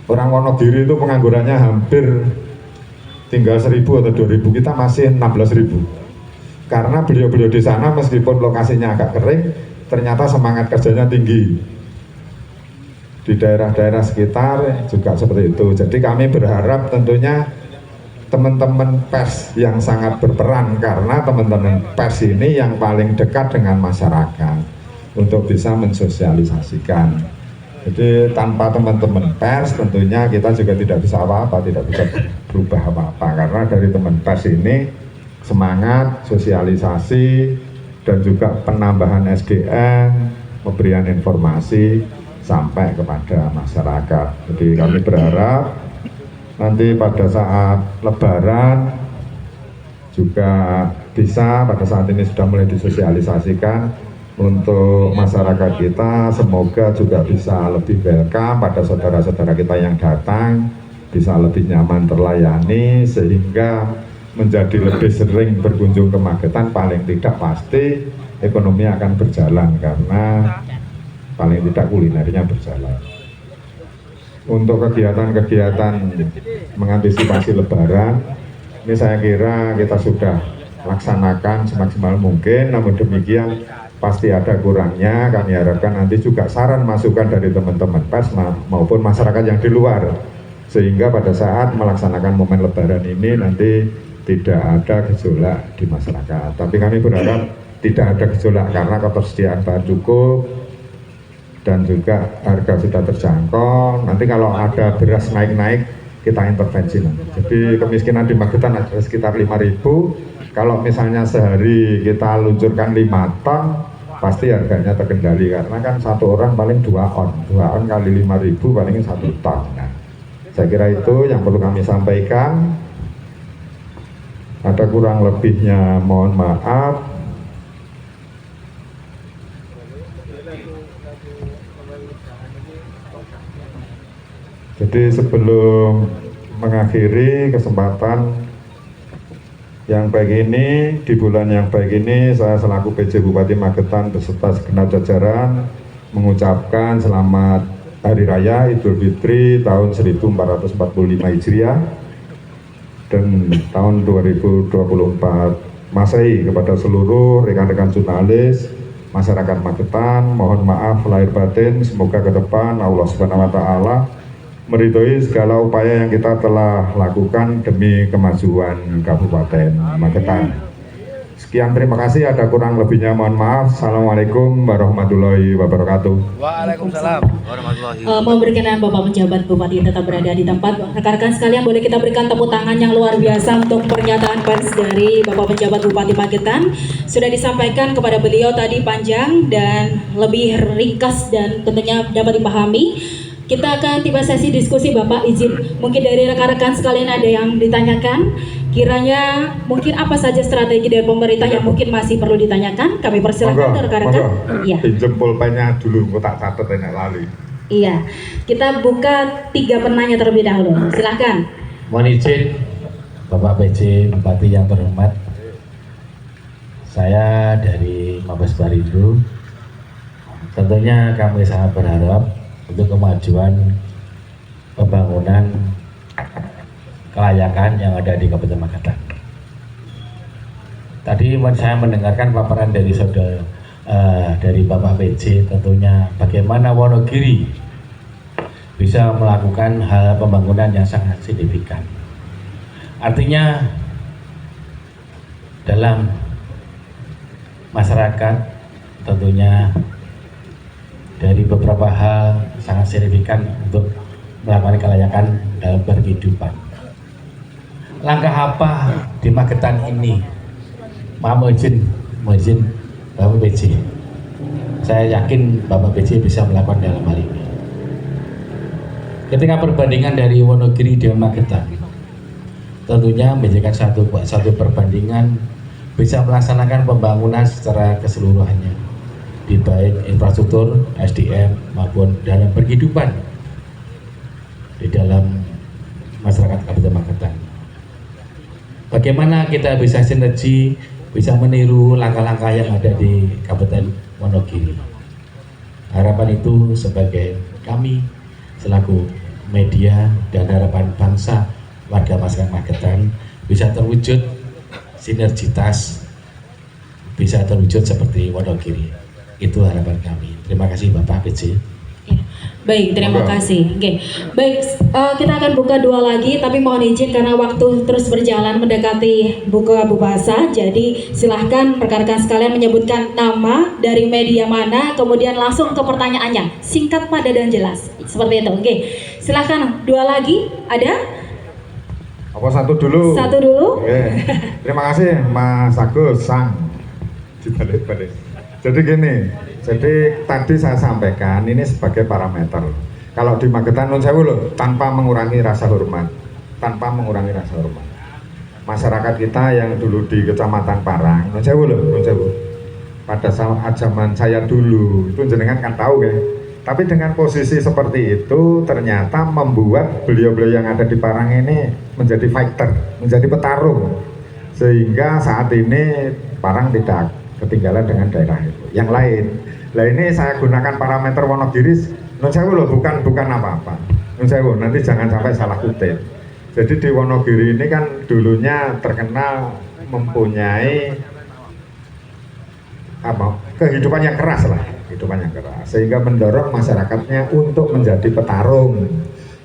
Orang Wonogiri itu penganggurannya hampir tinggal 1.000 atau 2.000, kita masih 16.000. Karena beliau-beliau di sana meskipun lokasinya agak kering, ternyata semangat kerjanya tinggi. Di daerah-daerah sekitar juga seperti itu. Jadi kami berharap tentunya teman-teman pers yang sangat berperan, karena teman-teman pers ini yang paling dekat dengan masyarakat untuk bisa mensosialisasikan. Jadi tanpa teman-teman pers tentunya kita juga tidak bisa apa-apa, tidak bisa berubah apa-apa, karena dari teman pers ini semangat sosialisasi dan juga penambahan SDM, pemberian informasi sampai kepada masyarakat. Jadi kami berharap nanti pada saat Lebaran juga bisa, pada saat ini sudah mulai disosialisasikan untuk masyarakat kita, semoga juga bisa lebih welcome pada saudara-saudara kita yang datang, bisa lebih nyaman terlayani, sehingga menjadi lebih sering berkunjung ke Magetan. Paling tidak pasti ekonomi akan berjalan, karena paling tidak kulinernya berjalan. Untuk kegiatan-kegiatan mengantisipasi Lebaran, ini saya kira kita sudah laksanakan semaksimal mungkin, namun demikian pasti ada kurangnya. Kami harapkan nanti juga saran masukan dari teman-teman pers maupun masyarakat yang di luar, sehingga pada saat melaksanakan momen Lebaran ini nanti tidak ada gejolak di masyarakat. Tapi kami berharap tidak ada gejolak karena ketersediaan bahan cukup dan juga harga sudah terjangkau. Nanti kalau ada beras naik-naik, kita intervensi nanti. Jadi kemiskinan di Magetan ada sekitar 5.000. Kalau misalnya sehari kita luncurkan 5 ton, pasti harganya terkendali, karena kan satu orang paling 2 on. 2 on kali 5.000 paling 1 ton. Nah, saya kira itu yang perlu kami sampaikan. Ada kurang lebihnya mohon maaf. Jadi sebelum mengakhiri kesempatan yang baik ini, di bulan yang baik ini, saya selaku PJ Bupati Magetan beserta segenap jajaran mengucapkan selamat Hari Raya Idul Fitri tahun 1445 Hijriah dan tahun 2024 Masehi kepada seluruh rekan-rekan jurnalis, masyarakat Magetan. Mohon maaf lahir batin, semoga ke depan Allah Subhanahu wa taala meridhoi segala upaya yang kita telah lakukan demi kemajuan Kabupaten Magetan. Sekian, terima kasih. Ada kurang lebihnya mohon maaf. Assalamualaikum warahmatullahi wabarakatuh. Waalaikumsalam warahmatullahi wabarakatuh. Mohon berkenan Bapak Penjabat Bupati tetap berada di tempat. Rekan-rekan sekalian, boleh kita berikan tepuk tangan yang luar biasa untuk pernyataan pers dari Bapak Penjabat Bupati Magetan. Sudah disampaikan kepada beliau tadi panjang dan lebih ringkas dan tentunya dapat dipahami. Kita akan tiba sesi diskusi. Bapak izin, mungkin dari rekan-rekan sekalian ada yang ditanyakan. Kiranya mungkin apa saja strategi dari pemerintah yang mungkin masih perlu ditanyakan? Kami persilakan rekan-rekan. Iya. Pinjem pulpennya dulu, kok tak catat enak lali. Iya, kita buka 3 penanya terlebih dahulu. Silahkan. Mohon izin Bapak PJ Bupati yang terhormat, saya dari Mabes Barindo. Tentunya kami sangat berharap untuk kemajuan pembangunan kelayakan yang ada di Kabupaten Magetan. Tadi saya mendengarkan paparan dari saudara dari Bapak PJ, tentunya bagaimana Wonogiri bisa melakukan hal pembangunan yang sangat signifikan. Artinya dalam masyarakat tentunya dari beberapa hal sangat signifikan untuk melakukan kelayakan dalam berkehidupan. Langkah apa di Magetan ini? Mohon izin Bapak PJ. Saya yakin Bapak PJ bisa melakukan dalam hal ini. Ketika perbandingan dari Wonogiri dengan Magetan, tentunya menjadikan satu perbandingan bisa melaksanakan pembangunan secara keseluruhannya, di baik infrastruktur, SDM maupun dalam berkehidupan di dalam masyarakat Kabupaten Magetan. Bagaimana kita bisa sinergi, bisa meniru langkah-langkah yang ada di Kabupaten Wonogiri. Harapan itu sebagai kami selaku media dan harapan bangsa warga masyarakat Magetan bisa terwujud sinergitas, bisa terwujud seperti Wonogiri. Itu harapan kami. Terima kasih Bapak PJ. Baik, terima kasih. Oke, baik, kita akan buka 2 lagi, tapi mohon izin karena waktu terus berjalan mendekati buka puasa. Jadi silahkan rekan-rekan sekalian menyebutkan nama dari media mana, kemudian langsung ke pertanyaannya, singkat, padat dan jelas. Seperti itu. Oke, silahkan 2 lagi. Ada? Apa satu dulu? Satu dulu. Oke. Terima kasih Mas Agus Sang. Dibalik-balik. Jadi gini, jadi tadi saya sampaikan ini sebagai parameter. Kalau di Magetan nun sewu loh, tanpa mengurangi rasa hormat, masyarakat kita yang dulu di Kecamatan Parang, nun sewu loh, nun sewu. Pada saat zaman saya dulu, itu jenengan kan tahu ya. Tapi dengan posisi seperti itu, ternyata membuat beliau-beliau yang ada di Parang ini menjadi fighter, menjadi petarung, sehingga saat ini Parang tidak ketinggalan dengan daerah itu yang lain. Nah ini saya gunakan parameter Wonogiri, nun sewu loh, bukan apa-apa, nun sewu, nanti jangan sampai salah kutip. Jadi di Wonogiri ini kan dulunya terkenal mempunyai kehidupan yang keras lah, sehingga mendorong masyarakatnya untuk menjadi petarung.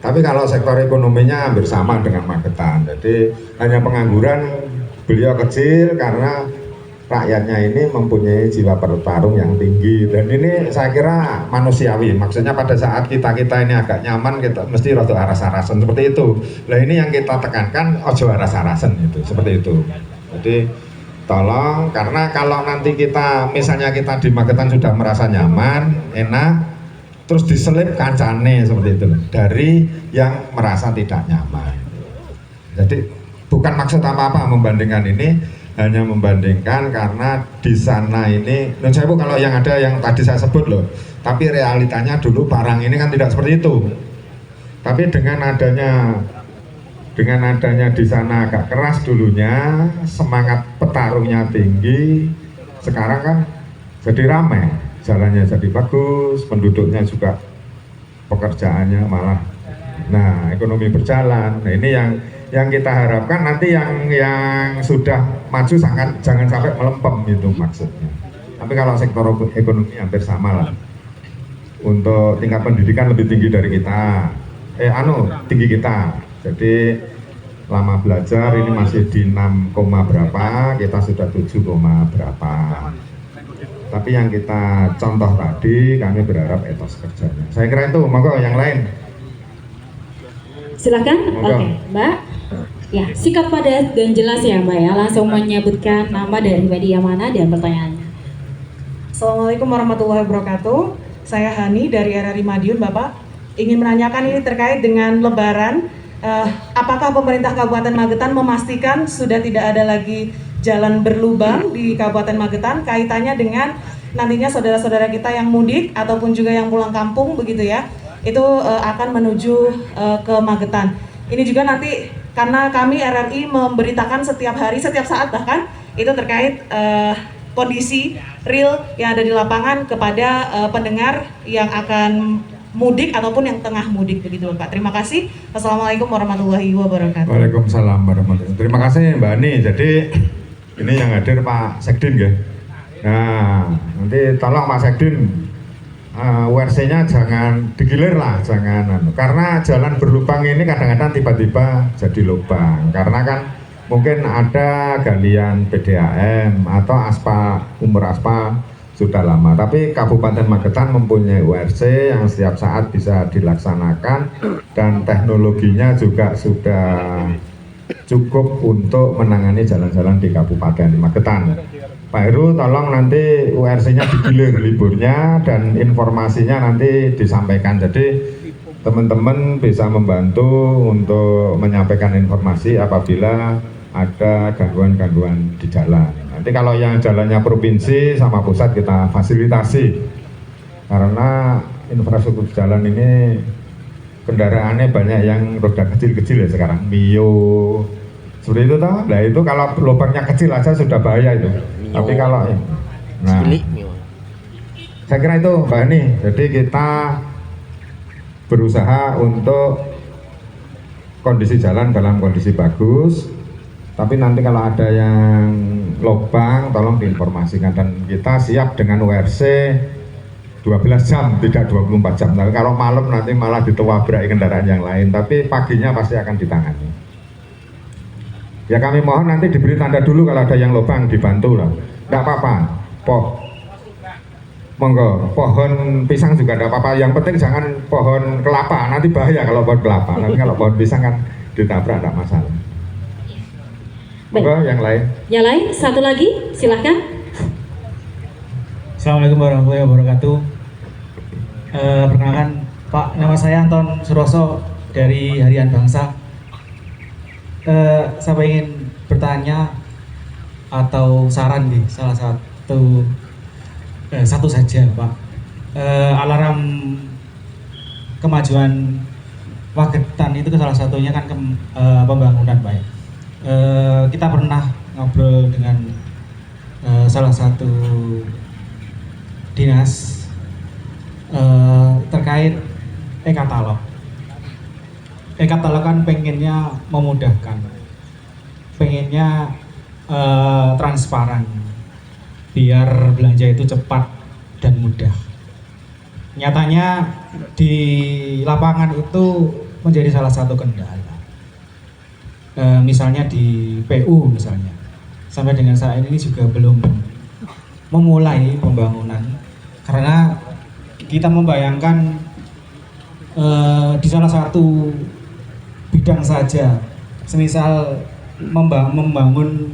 Tapi kalau sektor ekonominya hampir sama dengan Magetan, jadi hanya pengangguran beliau kecil karena rakyatnya ini mempunyai jiwa bertarung yang tinggi, dan ini saya kira manusiawi. Maksudnya pada saat kita ini agak nyaman, kita mesti rada aras-arasen seperti itu. Nah ini yang kita tekankan, ojo aras-arasen itu, seperti itu. Jadi tolong, karena kalau nanti kita misalnya kita di Magetan sudah merasa nyaman, enak, terus diselip kancane seperti itu dari yang merasa tidak nyaman. Jadi bukan maksud apa-apa membandingkan ini, hanya membandingkan karena di sana ini, non sewu kalau yang ada yang tadi saya sebut loh, tapi realitanya dulu Parang ini kan tidak seperti itu. Tapi dengan adanya di sana agak keras dulunya, semangat petarungnya tinggi, sekarang kan jadi ramai, jalannya jadi bagus, penduduknya juga pekerjaannya malah, nah ekonomi berjalan. Nah ini yang kita harapkan nanti yang sudah maju jangan sampai melempem itu maksudnya. Tapi kalau sektor ekonomi hampir sama lah. Untuk tingkat pendidikan lebih tinggi dari kita, tinggi kita. Jadi lama belajar ini masih di 6, berapa, kita sudah 7, berapa. Tapi yang kita contoh tadi, kami berharap etos kerjanya. Saya kira itu, monggo yang lain. Silakan. Oke, Mbak. Ya, singkat padat dan jelas ya Mbak ya, langsung menyebutkan nama dari media mana dan pertanyaannya. Assalamualaikum warahmatullahi wabarakatuh. Saya Hani dari RRI Madiun, Bapak. Ingin menanyakan ini terkait dengan Lebaran. Apakah pemerintah Kabupaten Magetan memastikan sudah tidak ada lagi jalan berlubang di Kabupaten Magetan kaitannya dengan nantinya saudara-saudara kita yang mudik ataupun juga yang pulang kampung begitu ya, itu akan menuju ke Magetan. Ini juga nanti karena kami RRI memberitakan setiap hari, setiap saat bahkan itu terkait kondisi real yang ada di lapangan kepada pendengar yang akan mudik ataupun yang tengah mudik begitu Pak. Terima kasih. Assalamualaikum warahmatullahi wabarakatuh. Waalaikumsalam warahmatullahi wabarakatuh. Terima kasih Mbak Ani. Jadi ini yang hadir Pak Sekdin ya. Nah nanti tolong Pak Sekdin WRC-nya jangan digilir lah, jangan karena jalan berlubang ini kadang-kadang tiba-tiba jadi lubang karena kan mungkin ada galian PDAM atau aspal, umur aspal sudah lama, tapi Kabupaten Magetan mempunyai WRC yang setiap saat bisa dilaksanakan dan teknologinya juga sudah cukup untuk menangani jalan-jalan di Kabupaten Magetan. Pak Heru tolong nanti URC-nya digilir liburnya dan informasinya nanti disampaikan. Jadi teman-teman bisa membantu untuk menyampaikan informasi apabila ada gangguan-gangguan di jalan. Nanti kalau yang jalannya provinsi sama pusat kita fasilitasi. Karena infrastruktur jalan ini kendaraannya banyak yang roda kecil-kecil ya sekarang, Mio. Seperti itu toh. Nah itu kalau lubangnya kecil aja sudah bahaya itu. Tapi kalau saya kira itu Mbak Ani. Jadi kita berusaha untuk kondisi jalan dalam kondisi bagus. Tapi nanti kalau ada yang lubang tolong diinformasikan, dan kita siap dengan WRC 12 jam, tidak 24 jam. Tapi kalau malam nanti malah ditewabrak kendaraan yang lain, tapi paginya pasti akan ditangani. Ya kami mohon nanti diberi tanda dulu kalau ada yang lubang, dibantu lah. Tidak apa-apa, monggo, pohon pisang juga tidak apa-apa. Yang penting jangan pohon kelapa, nanti bahaya kalau pohon kelapa. Tapi kalau pohon pisang kan ditabrak, tidak masalah. Monggo yang lain. Yang lain, satu lagi, silahkan. Assalamualaikum warahmatullahi wabarakatuh. Perkenalkan Pak, nama saya Anton Suroso dari Harian Bangsa. Saya ingin bertanya atau saran nih, salah satu saja Pak. Alarm kemajuan Magetan itu salah satunya kan pembangunan Pak. Kita pernah ngobrol dengan salah satu dinas terkait e-katalog. E-katalog kan pengennya memudahkan, pengennya transparan, biar belanja itu cepat dan mudah. Nyatanya di lapangan itu menjadi salah satu kendala. Misalnya di PU misalnya, sampai dengan saat ini juga belum memulai pembangunan, karena kita membayangkan di salah satu bidang saja, semisal membangun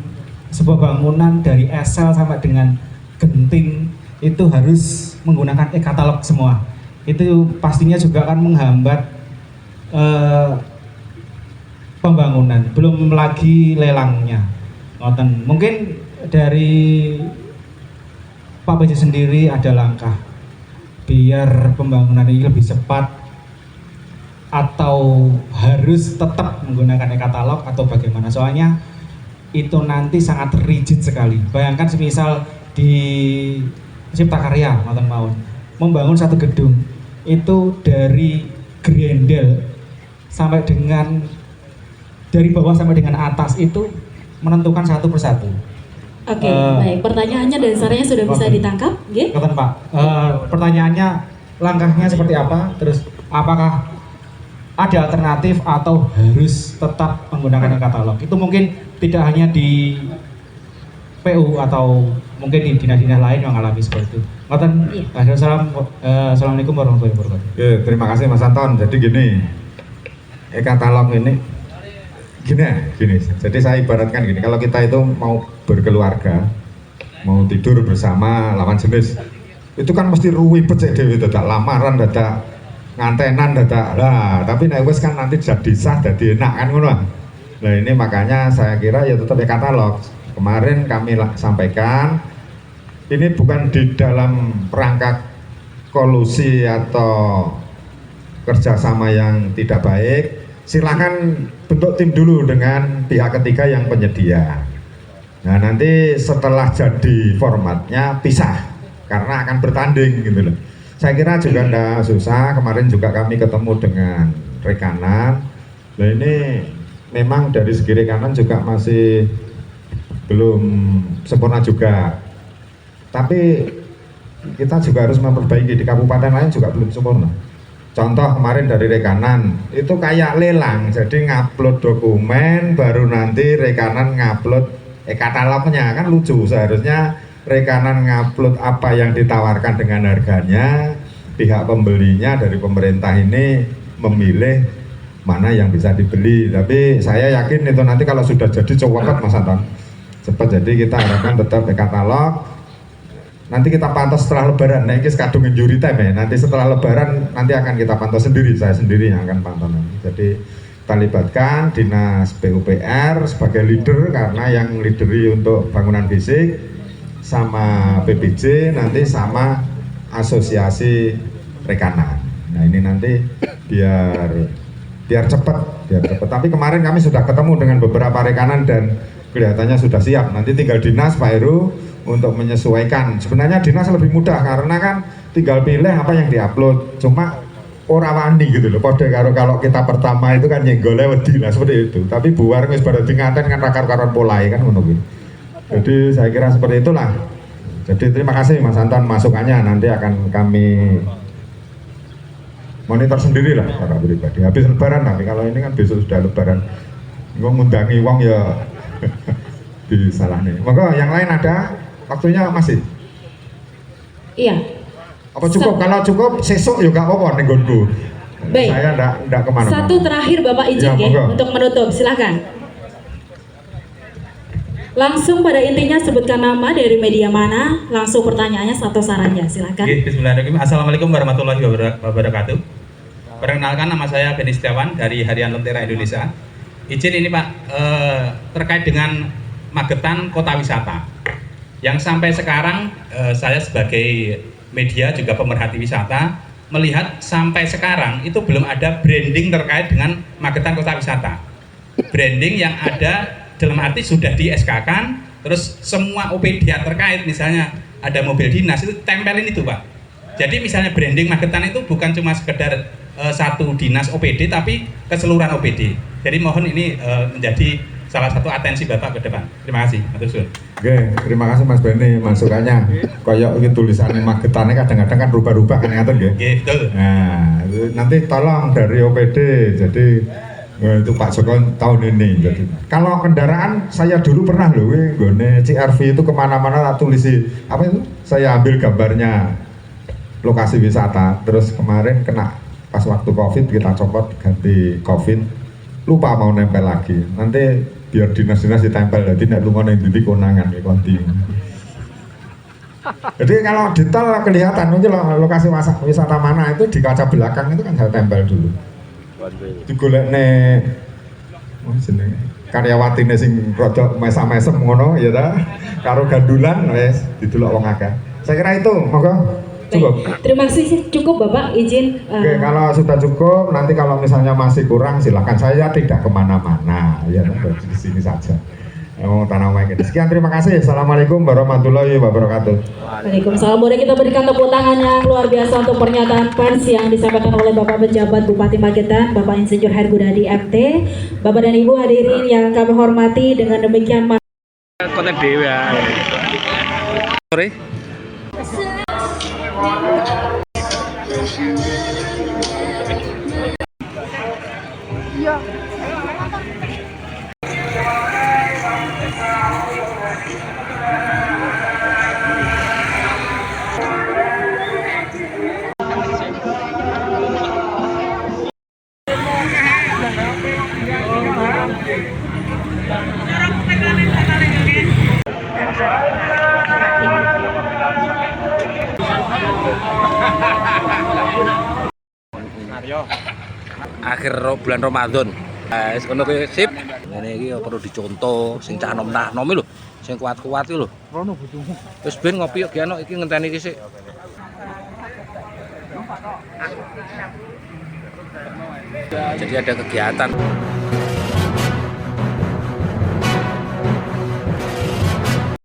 sebuah bangunan dari esel sampai dengan genting itu harus menggunakan e-katalog semua. Itu pastinya juga akan menghambat pembangunan, belum lagi lelangnya. Mungkin dari Pak Bejo sendiri ada langkah biar pembangunan ini lebih cepat, atau harus tetap menggunakan e-katalog atau bagaimana? Soalnya itu nanti sangat rigid sekali. Bayangkan semisal di Cipta Karya membangun satu gedung itu dari grendel sampai dengan dari bawah sampai dengan atas itu menentukan satu persatu. Oke, baik. Pertanyaannya dan sarannya sudah bisa ditangkap, G? Kapan Pak? Pertanyaannya, langkahnya seperti apa? Terus apakah ada alternatif atau harus tetap menggunakan e-katalog? Itu mungkin tidak hanya di PU atau mungkin di dinas-dinas lain yang mengalami seperti itu. Assalamualaikum warahmatullahi wabarakatuh. Oke, terima kasih Mas Anton. Jadi gini, e-katalog ini gini. Jadi saya ibaratkan gini, kalau kita itu mau berkeluarga, mau tidur bersama lawan jenis, itu kan mesti ribet cek dewe, dadak lamaran, dadak ngantenan, dadak lah. Tapi nek wis kan nanti jadi sah, jadi enak kan ngono. Nah ini makanya saya kira ya tetap e-katalog. Kemarin kami sampaikan, ini bukan di dalam perangkat kolusi atau kerjasama yang tidak baik. Silakan bentuk tim dulu dengan pihak ketiga yang penyedia. Nah nanti setelah jadi formatnya pisah karena akan bertanding gitu loh. Saya kira juga tidak susah. Kemarin juga kami ketemu dengan rekanan. Nah ini memang dari segi rekanan juga masih belum sempurna juga. Tapi kita juga harus memperbaiki, di kabupaten lain juga belum sempurna. Contoh kemarin dari rekanan itu kayak lelang, jadi ngupload dokumen baru nanti rekanan ngupload e-katalognya, kan lucu. Seharusnya rekanan ngupload apa yang ditawarkan dengan harganya, pihak pembelinya dari pemerintah ini memilih mana yang bisa dibeli. Tapi saya yakin itu nanti kalau sudah jadi cepat Mas Anton, cepat. Jadi kita harapkan tetap e-katalog. Nanti kita pantau setelah lebaran. Nah ini kadung injury time ya. Nanti setelah lebaran nanti akan kita pantau sendiri. Saya sendiri yang akan pantau nanti. Jadi kita libatkan Dinas PUPR sebagai leader, karena yang leaderi untuk bangunan fisik, sama PBJ, nanti sama asosiasi rekanan. Nah ini nanti biar cepat. Tapi kemarin kami sudah ketemu dengan beberapa rekanan dan kelihatannya sudah siap. Nanti tinggal dinas Pak Heru untuk menyesuaikan. Sebenarnya dinas lebih mudah karena kan tinggal pilih apa yang diupload. Cuma ora wani gitu loh. Padha karo kalau kita pertama itu kan nyenggole wedi lah seperti itu. Tapi buar wis pada dingaten kan rakar-karon polai kan ngono kuwi. Jadi saya kira seperti itulah. Jadi terima kasih Mas Anton masukannya, nanti akan kami monitor sendiri lah secara pribadi. Habis lebaran, tapi kalau ini kan besok sudah lebaran, gue ngundangi uang ya disalah nih. Maka yang lain ada, waktunya masih? Iya. Apa cukup? Kalau cukup sesuk ya gak apa-apa nih gonku. Baik. Saya enggak kemana-mana. Satu terakhir Bapak izin Ya, ya, untuk menutup, silakan. Langsung pada intinya sebutkan nama dari media mana, langsung pertanyaannya satu sarannya, silakan. Bismillahirrahmanirrahim. Assalamualaikum warahmatullahi wabarakatuh. Perkenalkan, nama saya Beni Setiawan dari Harian Lentera Indonesia. Izin ini Pak, terkait dengan Magetan Kota Wisata. Yang sampai sekarang saya sebagai media juga pemerhati wisata melihat sampai sekarang itu belum ada branding terkait dengan Magetan Kota Wisata. Branding yang ada dalam arti sudah di SK-kan, terus semua OPD terkait, misalnya ada mobil dinas itu tempelin itu Pak. Jadi misalnya branding Magetan itu bukan cuma sekedar satu dinas OPD, tapi keseluruhan OPD. Jadi mohon ini menjadi salah satu atensi Bapak ke depan. Terima kasih. Oke, terima kasih Mas Beni masukannya. Kayak ini tulisannya Magetannya kadang-kadang kan rubah-rubah kan ngaten nggih. Oke, betul. Nah, nanti tolong dari OPD. Jadi itu Pak Joko tahun ini. Jadi kalau kendaraan saya dulu pernah loh, gone CRV itu kemana-mana tak tulisi apa itu? Saya ambil gambarnya lokasi wisata. Terus kemarin kena pas waktu COVID kita copot ganti COVID, lupa mau nempel lagi. Nanti biar dinas-dinas ditempel, jadi nek lunga ning ndi konangan ya konti. Jadi kalau di tol kelihatan mungkin lokasi wisata mana itu di kaca belakang itu kan saya tempel dulu. Digolekne karyawatine sing rada mesam-mesem ngono ya ta, karo gandulan wis didelok wong akeh. Saya kira itu, monggo. Cukup. Terima kasih, cukup Bapak, izin. Oke, kalau sudah cukup, nanti kalau misalnya masih kurang silakan, saya tidak kemana-mana, ya di sini saja. Mau tanam lagi. Sekian, terima kasih. Assalamualaikum warahmatullahi wabarakatuh. Waalaikumsalam. Boleh kita berikan tepuk tangan yang luar biasa untuk pernyataan pers yang disampaikan oleh Bapak Penjabat Bupati Magetan, Bapak Insinyur Hergudadi MT. Bapak dan Ibu hadirin yang kami hormati, dengan demikian Konten dewe ya. Sorry. Akhir bulan Ramadan. Wis ngono kuwi sip. Ngene iki perlu dicontoh sing cah nom-nom lho, sing kuat-kuat iki lho. Rono bojomu. Wis ben ngopi yo ki iki ngenteni iki sik. Jadi ada kegiatan.